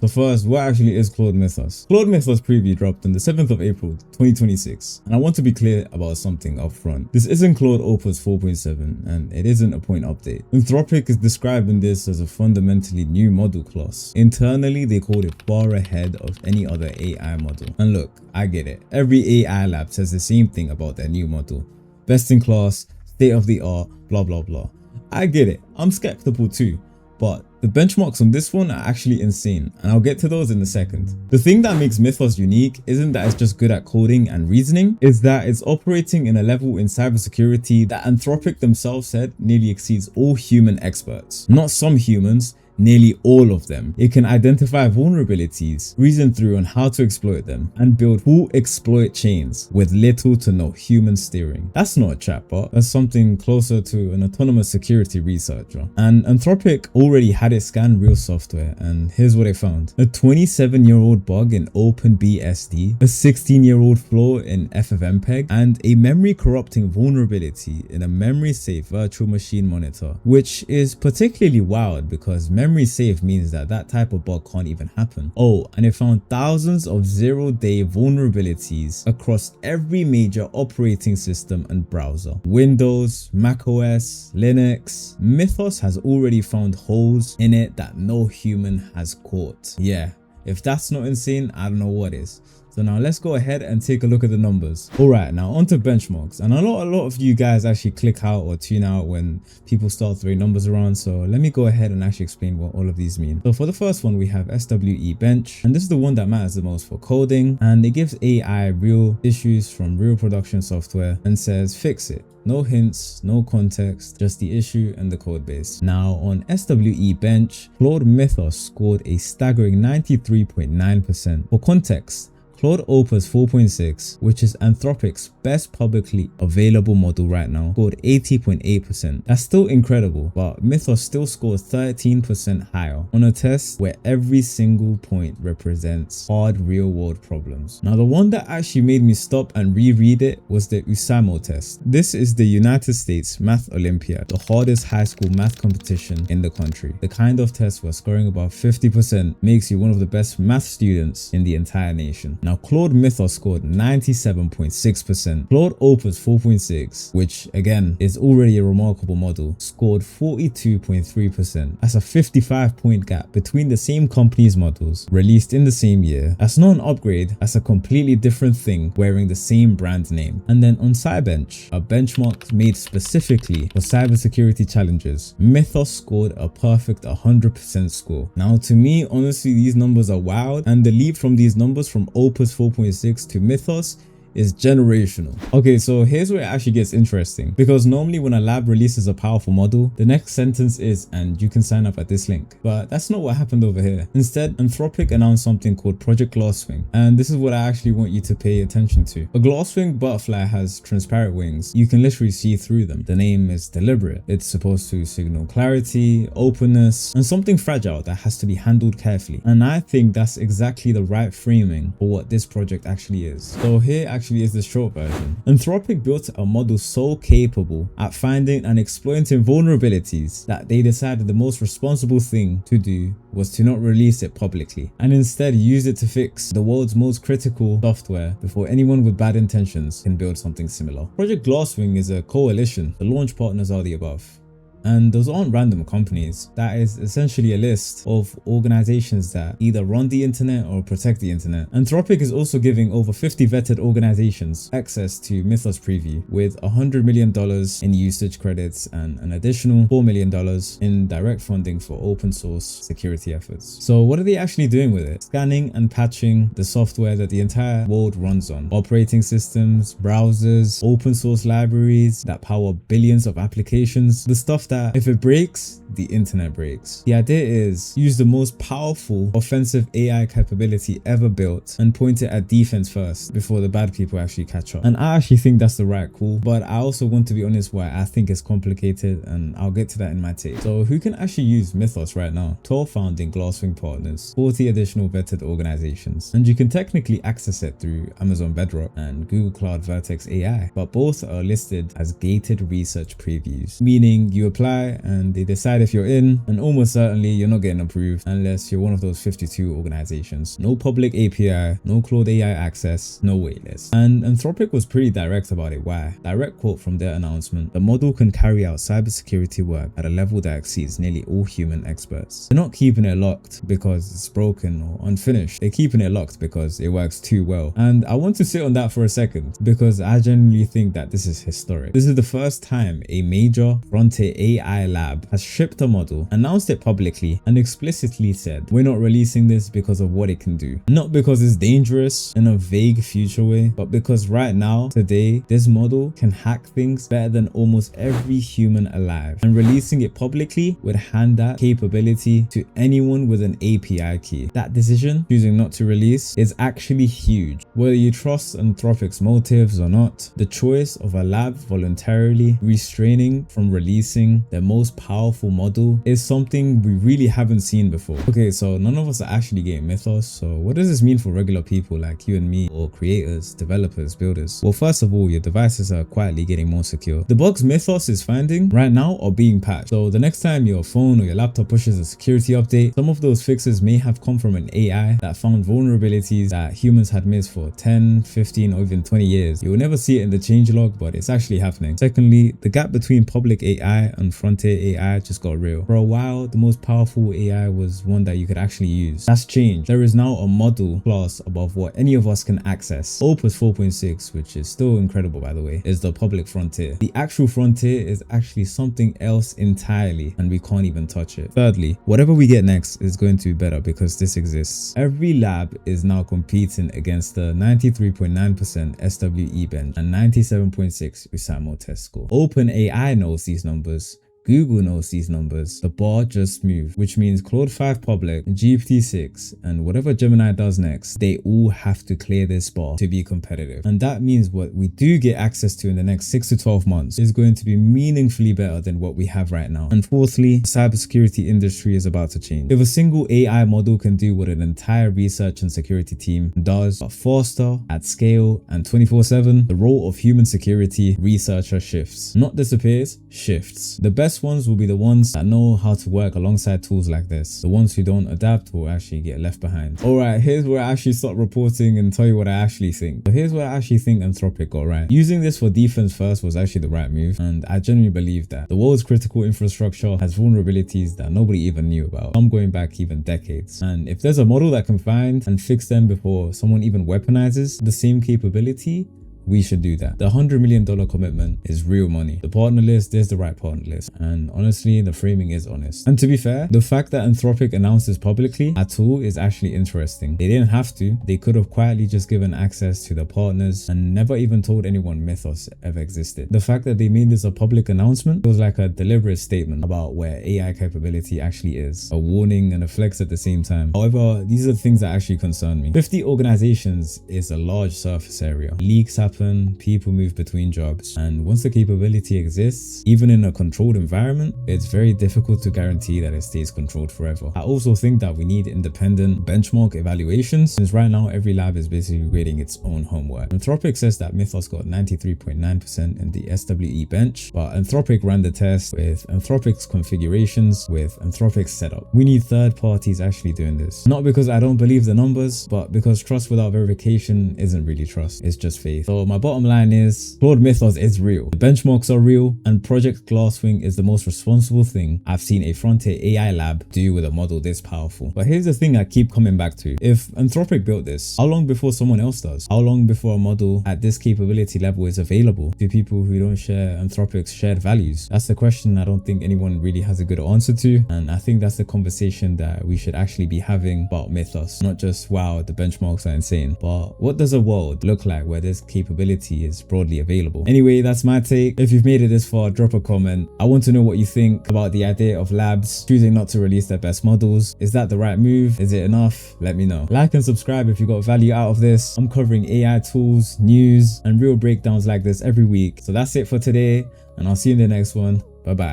So first, what actually is Claude Mythos? Claude Mythos preview dropped on the 7th of April 2026, and I want to be clear about something up front. This isn't Claude Opus 4.7 and it isn't a point update. Anthropic is describing this as a fundamentally new model class. Internally, they called it far ahead of any other AI model. And look, I get it. Every AI lab says the same thing about their new model. Best in class, state of the art, blah blah blah. I get it. I'm skeptical too. But the benchmarks on this one are actually insane, and I'll get to those in a second. The thing that makes Mythos unique isn't that it's just good at coding and reasoning, it's that it's operating in a level in cybersecurity that Anthropic themselves said nearly exceeds all human experts. Not some humans, nearly all of them. It can identify vulnerabilities, reason through on how to exploit them, and build full exploit chains with little to no human steering. That's not a chatbot, that's something closer to an autonomous security researcher. And Anthropic already had it scan real software, and here's what they found. A 27-year-old bug in OpenBSD, a 16-year-old flaw in FFmpeg, and a memory corrupting vulnerability in a memory safe virtual machine monitor, which is particularly wild because memory safe means that that type of bug can't even happen. Oh, and it found thousands of zero-day vulnerabilities across every major operating system and browser. Windows, macOS, Linux. Mythos has already found holes in it that no human has caught. Yeah, if that's not insane, I don't know what is. So now let's go ahead and take a look at the numbers. Alright, now onto benchmarks. And a lot of you guys actually click out or tune out when people start throwing numbers around. So let me go ahead and actually explain what all of these mean. So for the first one, we have SWE bench. And this is the one that matters the most for coding. And it gives AI real issues from real production software and says fix it. No hints, no context, just the issue and the code base. Now on SWE bench, Claude Mythos scored a staggering 93.9%. For context, Claude Opus 4.6, which is Anthropic's best publicly available model right now, scored 80.8%. That's still incredible, but Mythos still scores 13% higher on a test where every single point represents hard real-world problems. Now, the one that actually made me stop and reread it was the USAMO test. This is the United States Math Olympiad, the hardest high school math competition in the country. The kind of test where scoring above 50% makes you one of the best math students in the entire nation. Now, Claude Mythos scored 97.6%. Claude Opus 4.6, which again is already a remarkable model, scored 42.3%. That's a 55-point gap between the same company's models released in the same year. That's not an upgrade, that's a completely different thing wearing the same brand name. And then on Cybench, a benchmark made specifically for cybersecurity challenges, Mythos scored a perfect 100% score. Now to me, honestly, these numbers are wild, and the leap from these numbers from Opus 4.6 to Mythos is generational. Okay, so here's where it actually gets interesting, because normally when a lab releases a powerful model, the next sentence is, and you can sign up at this link. But that's not what happened over here. Instead, Anthropic announced something called Project Glasswing, and this is what I actually want you to pay attention to. A glasswing butterfly has transparent wings. You can literally see through them. The name is deliberate. It's supposed to signal clarity, openness, and something fragile that has to be handled carefully. And I think that's exactly the right framing for what this project actually is. So here actually is the short version. Anthropic built a model so capable at finding and exploiting vulnerabilities that they decided the most responsible thing to do was to not release it publicly, and instead use it to fix the world's most critical software before anyone with bad intentions can build something similar. Project Glasswing is a coalition. The launch partners are the above. And those aren't random companies. That is essentially a list of organizations that either run the internet or protect the internet. Anthropic is also giving over 50 vetted organizations access to Mythos Preview with $100 million in usage credits and an additional $4 million in direct funding for open source security efforts. So what are they actually doing with it? Scanning and patching the software that the entire world runs on. Operating systems, browsers, open source libraries that power billions of applications. The stuff that if it breaks, the internet breaks. The idea is use the most powerful offensive AI capability ever built and point it at defense first before the bad people actually catch up. And I actually think that's the right call, but I also want to be honest why I think it's complicated, and I'll get to that in my take. So who can actually use Mythos right now? 12 founding Glasswing partners, 40 additional vetted organizations, and you can technically access it through Amazon Bedrock and Google Cloud Vertex AI, but both are listed as gated research previews, meaning you apply apply and they decide if you're in, and almost certainly you're not getting approved unless you're one of those 52 organizations. No public API, no Claude AI access, no waitlist. And Anthropic was pretty direct about it. Why? Direct quote from their announcement: the model can carry out cybersecurity work at a level that exceeds nearly all human experts. They're not keeping it locked because it's broken or unfinished. They're keeping it locked because it works too well. And I want to sit on that for a second because I genuinely think that this is historic. This is the first time a major frontier AI lab has shipped a model, announced it publicly, and explicitly said, we're not releasing this because of what it can do. Not because it's dangerous in a vague future way, but because right now, today, this model can hack things better than almost every human alive. And releasing it publicly would hand that capability to anyone with an API key. That decision, choosing not to release, is actually huge. Whether you trust Anthropic's motives or not, the choice of a lab voluntarily restraining from releasing their most powerful model is something we really haven't seen before. Okay, so none of us are actually getting Mythos. So what does this mean for regular people like you and me, or creators, developers, builders? Well, first of all, your devices are quietly getting more secure. The bugs Mythos is finding right now are being patched. So the next time your phone or your laptop pushes a security update, some of those fixes may have come from an AI that found vulnerabilities that humans had missed for 10, 15, or even 20 years. You will never see it in the changelog, but it's actually happening. Secondly, the gap between public AI and frontier AI just got real. For a while, the most powerful AI was one that you could actually use. That's changed. There is now a model class above what any of us can access. Opus 4.6, which is still incredible by the way, is the public frontier. The actual frontier is actually something else entirely, and we can't even touch it. Thirdly, whatever we get next is going to be better because this exists. Every lab is now competing against the 93.9% SWE bench and 97.6 USAML test score. OpenAI knows these numbers. Google knows these numbers. The bar just moved, which means Claude 5 public, GPT-6, and whatever Gemini does next, they all have to clear this bar to be competitive. And that means what we do get access to in the next 6 to 12 months is going to be meaningfully better than what we have right now. And fourthly, the cybersecurity industry is about to change. If a single AI model can do what an entire research and security team does, but faster, at scale, and 24/7, the role of human security researcher shifts. Not disappears, shifts. The best ones will be the ones that know how to work alongside tools like this. The ones who don't adapt will actually get left behind. Alright, here's where I actually start reporting and tell you what I actually think. So here's where I actually think Anthropic got right. Using this for defense first was actually the right move, and I genuinely believe that. The world's critical infrastructure has vulnerabilities that nobody even knew about, some going back even decades. And if there's a model that can find and fix them before someone even weaponizes the same capability, we should do that. The $100 million commitment is real money. The partner list is the right partner list, and honestly the framing is honest. And to be fair, the fact that Anthropic announced this publicly at all is actually interesting. They didn't have to. They could have quietly just given access to the partners and never even told anyone Mythos ever existed. The fact that they made this a public announcement was like a deliberate statement about where AI capability actually is, a warning and a flex at the same time. However, these are the things that actually concern me. 50 organizations is a large surface area. Leaks happen, people move between jobs, and once the capability exists, even in a controlled environment, it's very difficult to guarantee that it stays controlled forever. I also think that we need independent benchmark evaluations, since right now every lab is basically grading its own homework. Anthropic says that Mythos got 93.9% in the SWE bench, but Anthropic ran the test with Anthropic's configurations, with Anthropic's setup. We need third parties actually doing this. Not because I don't believe the numbers, but because trust without verification isn't really trust, it's just faith. So my bottom line is, Claude Mythos is real, the benchmarks are real, and Project Glasswing is the most responsible thing I've seen a frontier AI lab do with a model this powerful. But here's the thing I keep coming back to. If Anthropic built this, how long before someone else does? How long before a model at this capability level is available to people who don't share Anthropic's shared values? That's the question I don't think anyone really has a good answer to, and I think that's the conversation that we should actually be having about Mythos. Not just, wow, the benchmarks are insane, but what does a world look like where this capability is broadly available? Anyway, that's my take. If you've made it this far, drop a comment. I want to know what you think about the idea of labs choosing not to release their best models. Is that the right move? Is it enough? Let me know. Like and subscribe if you got value out of this. I'm covering AI tools, news, and real breakdowns like this every week. So that's it for today, and I'll see you in the next one. Bye bye.